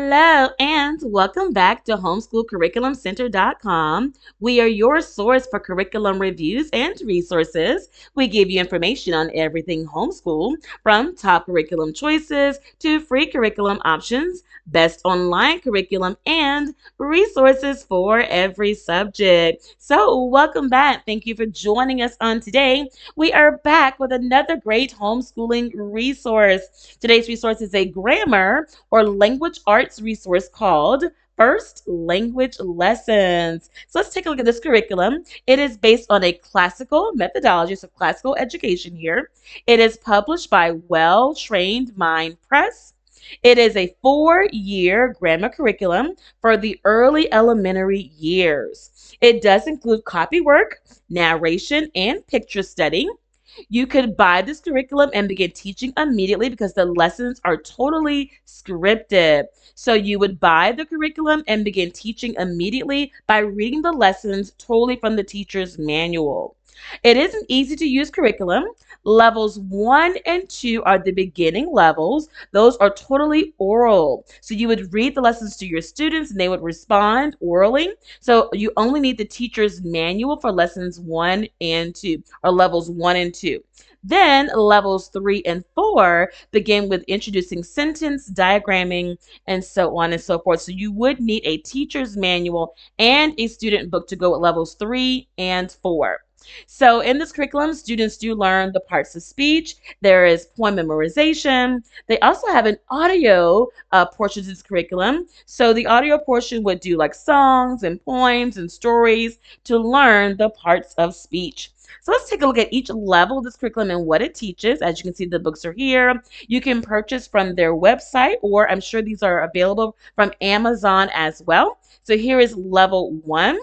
Hello and welcome back to homeschoolcurriculumcenter.com. We are your source for curriculum reviews and resources. We give you information on everything homeschool, from top curriculum choices to free curriculum options, best online curriculum, and resources for every subject. So welcome back. Thank you for joining us on today. We are back with another great homeschooling resource. Today's resource is a grammar or language arts resource called First Language Lessons. So let's take a look at this curriculum. It is based on a classical methodology, so classical education here. It is published by Well Trained Mind Press. It is a 4-year grammar curriculum for the early elementary years. It does include copy work, narration, and picture study. You could buy this curriculum and begin teaching immediately because the lessons are totally scripted. So you would buy the curriculum and begin teaching immediately by reading the lessons totally from the teacher's manual. It is an easy to use curriculum. Levels 1 and 2 are the beginning levels. Those are totally oral. So you would read the lessons to your students and they would respond orally. So you only need the teacher's manual for lessons 1 and 2, or levels 1 and 2. Then levels 3 and 4 begin with introducing sentence, diagramming, and so on and so forth. So you would need a teacher's manual and a student book to go with levels 3 and 4. So in this curriculum, students do learn the parts of speech. There is poem memorization. They also have an audio portion to this curriculum. So the audio portion would do like songs and poems and stories to learn the parts of speech. So let's take a look at each level of this curriculum and what it teaches. As you can see, the books are here. You can purchase from their website, or I'm sure these are available from Amazon as well. So here is level 1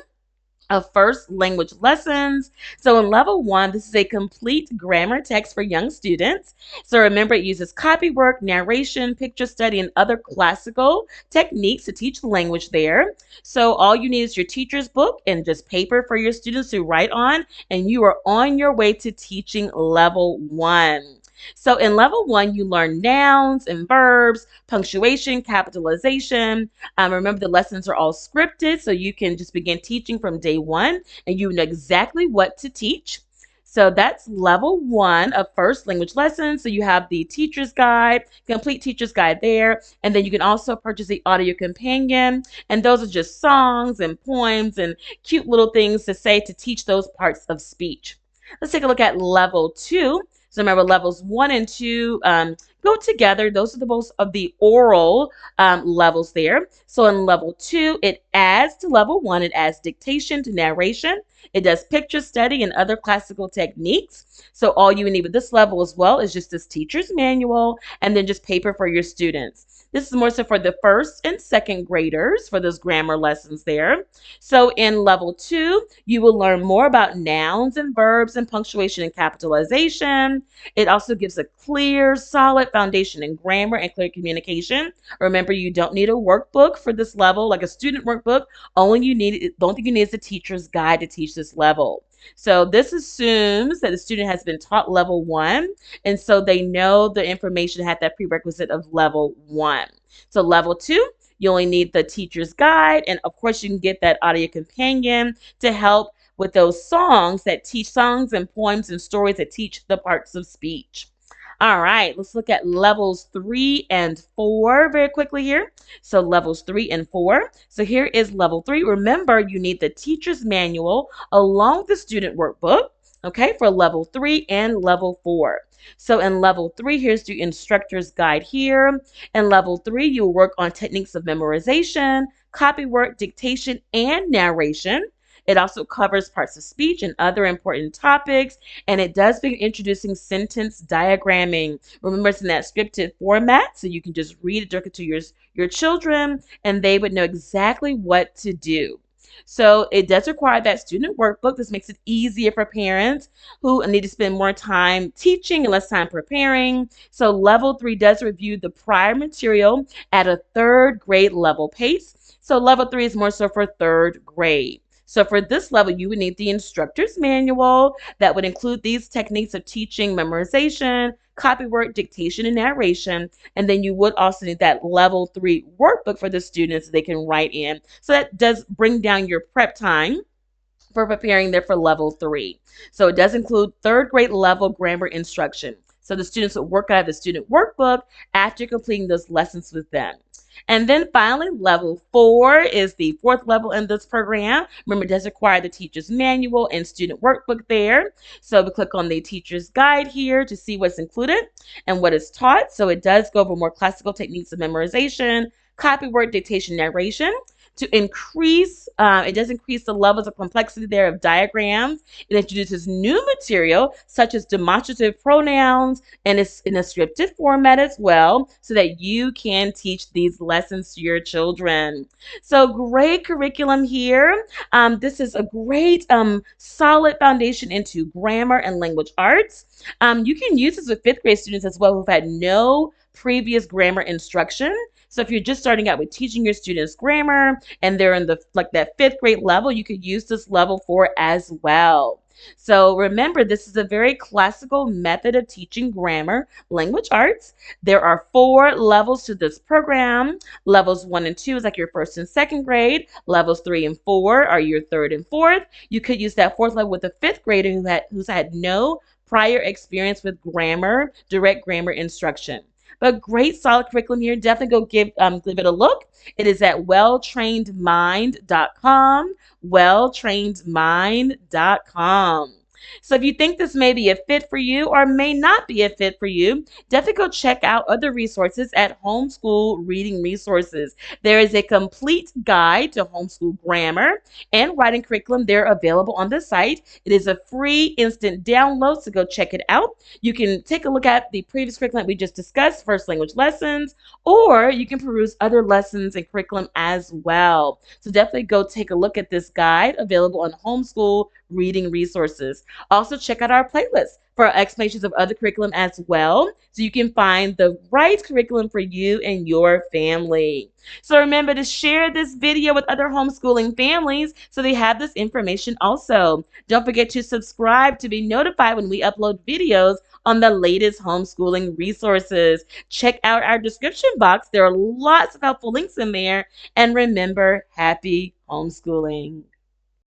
of First Language Lessons. So in level 1, this is a complete grammar text for young students. So remember, it uses copywork, narration, picture study, and other classical techniques to teach the language there. So all you need is your teacher's book and just paper for your students to write on, and you are on your way to teaching level 1. So in level 1, you learn nouns and verbs, punctuation, capitalization. Remember, the lessons are all scripted, so you can just begin teaching from day 1 and you know exactly what to teach. So that's level 1 of First Language Lessons. So you have the teacher's guide, complete teacher's guide there. And then you can also purchase the audio companion. And those are just songs and poems and cute little things to say to teach those parts of speech. Let's take a look at level 2. So remember, levels 1 and 2 go together. Those are the most of the oral levels there. So in level 2, it adds to level 1. It adds dictation to narration. It does picture study and other classical techniques. So all you need with this level as well is just this teacher's manual and then just paper for your students. This is more so for the first and second graders for those grammar lessons there. So in level 2, you will learn more about nouns and verbs and punctuation and capitalization. It also gives a clear, solid foundation in grammar and clear communication. Remember, you don't need a workbook for this level, like a student workbook. The only thing you need is a teacher's guide to teach this level. So this assumes that the student has been taught level 1, and so they know the information had that prerequisite of level 1. So level 2, you only need the teacher's guide, and of course you can get that audio companion to help with those songs that teach songs and poems and stories that teach the parts of speech. All right, let's look at levels 3 and 4 very quickly here. So levels 3 and 4. So here is level 3. Remember, you need the teacher's manual along with the student workbook, okay, for level 3 and level 4. So in level 3, here's the instructor's guide here. In level 3, you will work on techniques of memorization, copywork, dictation, and narration. It also covers parts of speech and other important topics, and it does begin introducing sentence diagramming. Remember, it's in that scripted format, so you can just read it directly to your children, and they would know exactly what to do. So it does require that student workbook. This makes it easier for parents who need to spend more time teaching and less time preparing. So level 3 does review the prior material at a 3rd grade level pace. So level 3 is more so for 3rd grade. So for this level, you would need the instructor's manual that would include these techniques of teaching, memorization, copywork, dictation, and narration. And then you would also need that level 3 workbook for the students they can write in. So that does bring down your prep time for preparing there for level 3. So it does include third grade level grammar instruction. So the students will work out of the student workbook after completing those lessons with them. And then finally, level 4 is the fourth level in this program. Remember, it does require the teacher's manual and student workbook there. So we click on the teacher's guide here to see what's included and what is taught. So it does go over more classical techniques of memorization, copywork, dictation, narration. To increase, it does increase the levels of complexity there of diagrams. It introduces new material such as demonstrative pronouns, and it's in a scripted format as well, so that you can teach these lessons to your children. So great curriculum here. This is a great solid foundation into grammar and language arts. You can use this with fifth grade students as well who've had no previous grammar instruction. So if you're just starting out with teaching your students grammar and they're in the that fifth grade level, you could use this level 4 as well. So remember, this is a very classical method of teaching grammar, language arts. There are 4 levels to this program. Levels 1 and 2 is like your first and second grade. Levels 3 and 4 are your third and fourth. You could use that fourth level with a fifth grader who's had no prior experience with grammar, direct grammar instruction. But great solid curriculum here. Definitely go give it a look. It is at welltrainedmind.com, welltrainedmind.com. So if you think this may be a fit for you or may not be a fit for you, definitely go check out other resources at Homeschool Reading Resources. There is a complete guide to homeschool grammar and writing curriculum there available on the site. It is a free instant download, so go check it out. You can take a look at the previous curriculum we just discussed, first language lessons, or you can peruse other lessons and curriculum as well. So definitely go take a look at this guide available on Homeschool Reading Resources. Also, check out our playlist for explanations of other curriculum as well, so you can find the right curriculum for you and your family. So remember to share this video with other homeschooling families so they have this information also. Don't forget to subscribe to be notified when we upload videos on the latest homeschooling resources. Check out our description box. There are lots of helpful links in there. And remember, happy homeschooling.